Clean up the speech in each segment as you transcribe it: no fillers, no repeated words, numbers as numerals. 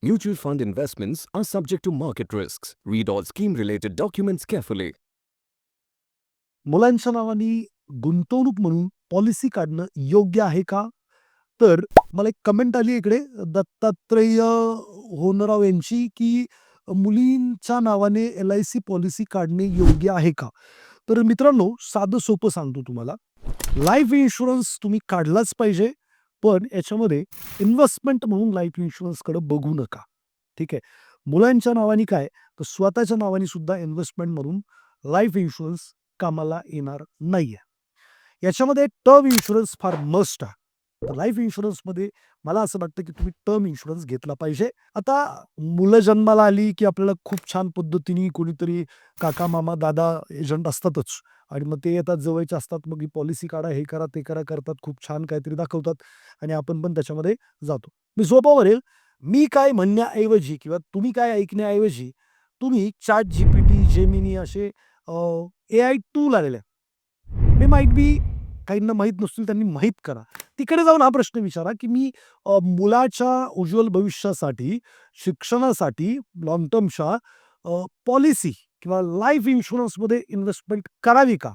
Mutual fund investments are subject to market risks. Read all scheme related documents carefully. मुलांच्या नावाने गुंतवणूक म्हणून policy काढणं योग्य आहे का? तर मला एक कमेंट आली इकडे दत्तात्रेय होनराव यांची, की मुलींच्या नावाने LIC पॉलिसी काढणे योग्य आहे का? तर मित्रांनो, साधं सोपं सांगतो तुम्हाला. लाईफ इन्शुरन्स तुम्ही काढलाच पाहिजे, पण याच्यामध्ये इन्व्हेस्टमेंट म्हणून लाईफ इन्शुरन्सकडे बघू नका. ठीक आहे. मुलांच्या नावाने काय, तर स्वतःच्या नावाने सुद्धा इन्व्हेस्टमेंट म्हणून लाईफ इन्शुरन्स कामाला येणार नाहीये. याच्यामध्ये टर्म इन्शुरन्स फार मस्ट आहे. तर लाईफ इन्शुरन्समध्ये मला असं वाटतं, की तुम्ही टर्म इन्शुरन्स घेतला पाहिजे. आता मुलं जन्माला आली, की आपल्याला खूप छान पद्धतीने कोणीतरी काका, मामा, दादा एजंट असतातच आणि मग ते येतात, जवळचे असतात. मग ही पॉलिसी काढा, हे करा, ते करा करतात. खूप छान काहीतरी दाखवतात आणि आपण पण त्याच्यामध्ये जातो. मी सोपं म्हणेल, मी काय म्हणण्याऐवजी किंवा तुम्ही काय ऐकण्याऐवजी तुम्ही ChatGPT, Gemini असे AI टूल आलेले आहे. ते माईट बी काहींना माहीत नसतील, त्यांनी माहीत करा. तिकडे जाऊन हा प्रश्न विचारा, की मी मुलाच्या उज्ज्वल भविष्यासाठी, शिक्षणासाठी लाँग टर्मच्या पॉलिसी किंवा लाईफ इन्शुरन्समध्ये इन्व्हेस्टमेंट करावी का?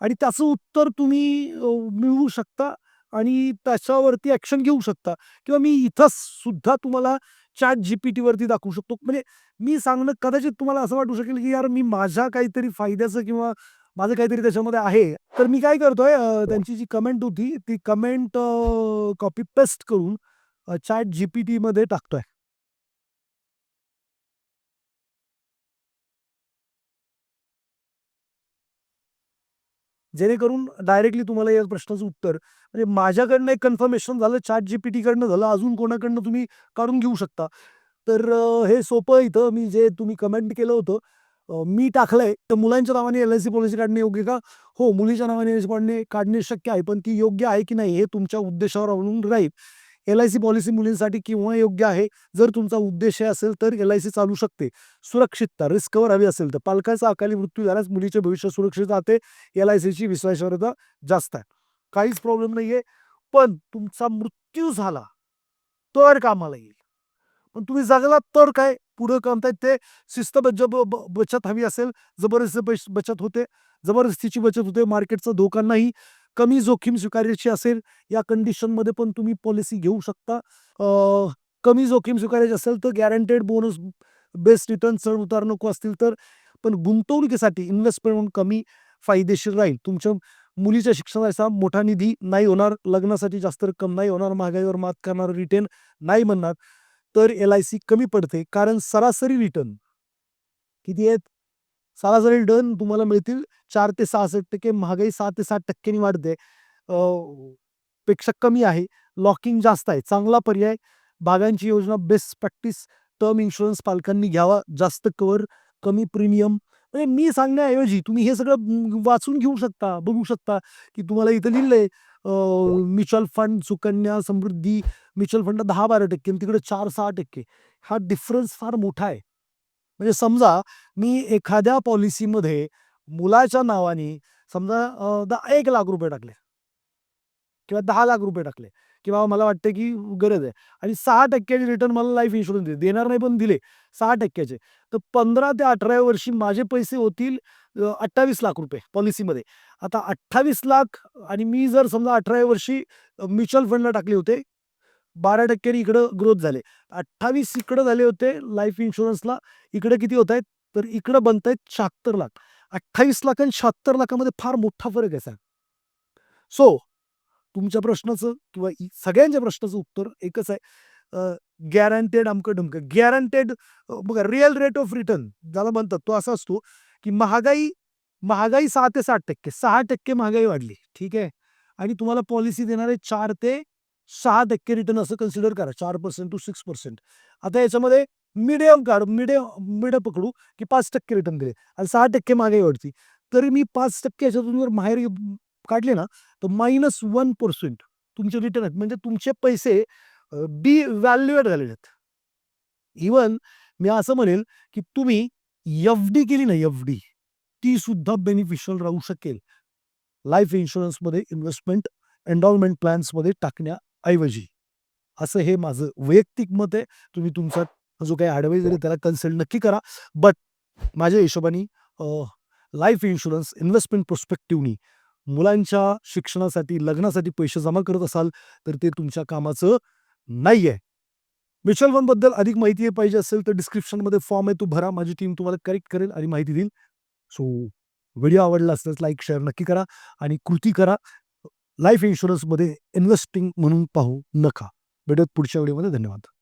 आणि त्याचं उत्तर तुम्ही मिळवू शकता आणि त्याच्यावरती ॲक्शन घेऊ शकता किंवा मी इथं सुद्धा तुम्हाला ChatGPTवरती दाखवू शकतो. म्हणजे मी सांगणं कदाचित तुम्हाला असं वाटू शकेल, की यार मी माझ्या काहीतरी फायद्याचं किंवा माझं काहीतरी त्याच्यामध्ये आहे. तर मी काय करतोय, त्यांची जी कमेंट होती ती कमेंट कॉपी पेस्ट करून ChatGPTमध्ये टाकतोय. जेणेकरून डायरेक्टली तुम्हाला या प्रश्नाचं उत्तर म्हणजे माझ्याकडनं एक कन्फर्मेशन झालं, ChatGPTकडनं झालं, अजून कोणाकडनं तुम्ही काढून घेऊ शकता. तर हे सोपं आहे. इथं मी जे तुम्ही कमेंट केलं होतं, मी टाकलंय. तर मुलांच्या नावाने LIC पॉलिसी काढणे योग्य का? हो, मुलीच्या नावाने LIC काढणे काढणे शक्य आहे, पण ती योग्य आहे की नाही हे तुमच्या उद्देशावर अवलंबून राहील. LIC पॉलिसी मुलींसाठी केव्हा योग्य आहे? जर तुमचा उद्देश हे असेल तर LIC चालू शकते. सुरक्षितता, रिस्क कव्हर हवी असेल तर पालकाचा अकाली मृत्यू झाल्यास मुलीचे भविष्य सुरक्षित राहते. LICची विश्वासार्हता जास्त आहे. काहीच प्रॉब्लेम नाहीये. पण तुमचा मृत्यू झाला तर कामाला येईल. पण तुम्ही जगलात तर काय? पुढं करतायत ते शिस्तबद्ध बचत हवी असेल, जबरदस्ती बचत होते. जबरदस्तीची बचत होते. मार्केटचा धोका नाही. कमी जोखीम स्वीकारायची असेल, या कंडिशनमध्ये पण तुम्ही पॉलिसी घेऊ शकता. कमी जोखीम स्वीकारायची असेल तर गॅरंटेड बोनस बेस्ड रिटर्न चढ-उतार नको असतील तर. पण गुंतवणुकीसाठी इन्व्हेस्टमेंट म्हणून कमी फायदेशीर राहील. तुमच्या मुलीच्या शिक्षणाचा मोठा निधी नाही होणार, लग्नासाठी जास्त रक्कम नाही होणार, महागाईवर मात करणारं रिटर्न नाही म्हणणार. तर LIC कमी पडते. कारण सरासरी रिटर्न किती आहेत? सरासरी रिटर्न तुम्हाला मिळतील 4 ते 66%. महागाई 6 ते 7% नी वाढते. अ, पेक्षा कमी आहे. लॉकिंग जास्त आहे. चांगला पर्याय. भागांची योजना बेस्ट प्रॅक्टिस. टर्म इन्शुरन्स पालकांनी घ्यावा. जास्त कव्हर, कमी प्रीमियम. म्हणजे मी सांगण्याऐवजी तुम्ही हे सगळं वाचून घेऊ शकता, बघू शकता, की तुम्हाला इथं लिहिलंय mutual fund, Sukanya Samriddhi mutual fund 10-12% आणि तिकडे 4-6%. हा डिफरन्स फार मोठा आहे. म्हणजे समजा मी एखाद्या पॉलिसीमध्ये मुलाच्या नावाने समजा ₹1,00,000 टाकले किंवा ₹10,00,000 टाकले किंवा मला वाटतं की गरज आहे आणि 6% रिटर्न मला लाईफ इन्शुरन्स देणार नाही, पण दिले 6% तर 15 ते 18व्या वर्षी माझे पैसे होतील ₹28,00,000 पॉलिसीमध्ये. आता 28,00,000 आणि मी जर समजा 18व्या वर्षी म्युच्युअल फंडला टाकले होते, 12% नी इकडं ग्रोथ झाले. 28 इकडं झाले होते लाईफ इन्शुरन्सला. इकडे किती होतायत? तर इकडं बनतायत 76,00,000. 28,00,000 आणि 76,00,000 मध्ये फार मोठा फरक आहे साहेब. सो तुमच्या प्रश्नाचं किंवा सगळ्यांच्या प्रश्नाचं उत्तर एकच आहे. गॅरंटेड अमकं-ढमकं. गॅरंटेड बघा रिअल रेट ऑफ रिटर्न ज्याला म्हणतात तो असा असतो, की महागाई महागाई 6 ते 7%. 6% महागाई वाढली. ठीक आहे. आणि तुम्हाला पॉलिसी देणारे 4 ते 6% रिटर्न असं कन्सिडर करा. 4% टू 6%. आता याच्यामध्ये मीडियम काढ मिड पकडू, की 5% रिटर्न दिले आणि 6% महागाई वाढती. तरी मी 5% याच्यातून जर माहेर काढले ना, तर -1% तुमचे रिटर्न आहेत. म्हणजे तुमचे पैसे डिव्हॅल्युएट झालेले आहेत. इव्हन मी असं म्हणेल, की तुम्ही एफ-डी केली ना एफ-डी, ती सुद्धा बेनिफिशियल राहू शकेल. लाईफ इन्शुरन्समध्ये इन्व्हेस्टमेंट एंडॉवमेंट प्लॅन्समध्ये टाकण्याऐवजी. असं हे माझं वैयक्तिक मत आहे. तुम्ही तुमचा जो काही ॲडवायझर आहे त्याला कन्सल्ट नक्की करा. बट माझ्या हिशोबाने लाईफ इन्शुरन्स इन्व्हेस्टमेंट पर्स्पेक्टिव्हनी मुलांच्या शिक्षणासाठी, लग्नासाठी पैसे जमा करत असाल, तर ते तुमच्या कामाचं नाहीये. म्युच्युअल फंडबद्दल अधिक माहिती पाहिजे असेल, तर डिस्क्रिप्शनमध्ये फॉर्म आहे, तो भरा. माझी टीम तुम्हाला करेक्ट करेल आणि माहिती देईल. सो व्हिडिओ आवडला असल्यास लाईक, शेअर नक्की करा आणि कृती करा. लाईफ इन्शुरन्समध्ये इन्व्हेस्टिंग म्हणून पाहू नका. भेटूयात पुढच्या व्हिडिओमध्ये. धन्यवाद.